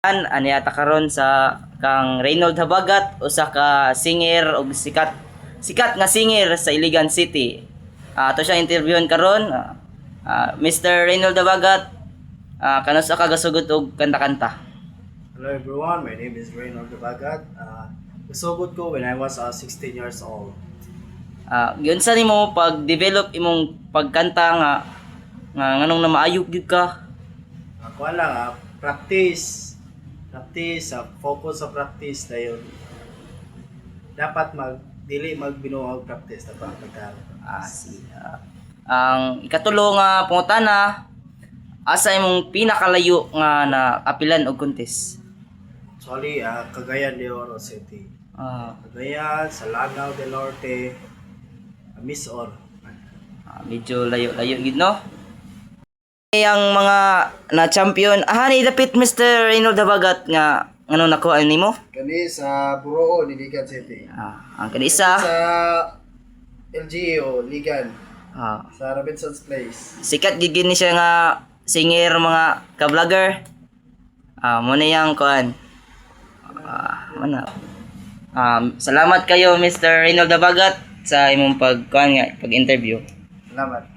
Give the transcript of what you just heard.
Ani ata karon sa kang Reynold Habagat usa ka singer og sikat nga singer sa Iligan City. Ato siya interviewon karon. Mr. Reynold Habagat, kanusa ka gasugod og kanta-kanta? Hello everyone, my name is Reynold Bagat. Nasugod ko when I was 16 years old. Yun sa nimo pag-develop imong pagkanta nga nganong na maayog gyud ka? Ako lang, practice, focus sa practice dayon. Dapat dili magbinuang practice dapat magkaroon. Ang ikatulo nga pangutana, asa imong pinakalayo nga naapilan og contest? Actually, Cagayan de Oro City. Cagayan, sa Lanao del Norte, Miss Or. Medyo layo-layo gid no. Ang mga na-champion, ni dapit Mr. Reynold Habagat nga ano nakuha nimo? Kani sa Buroo, Ligan City. Ang kanisa Sa LGO, Ligan. Sa Robinson's Place. Sikat gid ni siya nga singer mga ka-vlogger. Mo na yang kuan. Salamat kayo Mr. Reynold Habagat sa imong pag-interview. Salamat.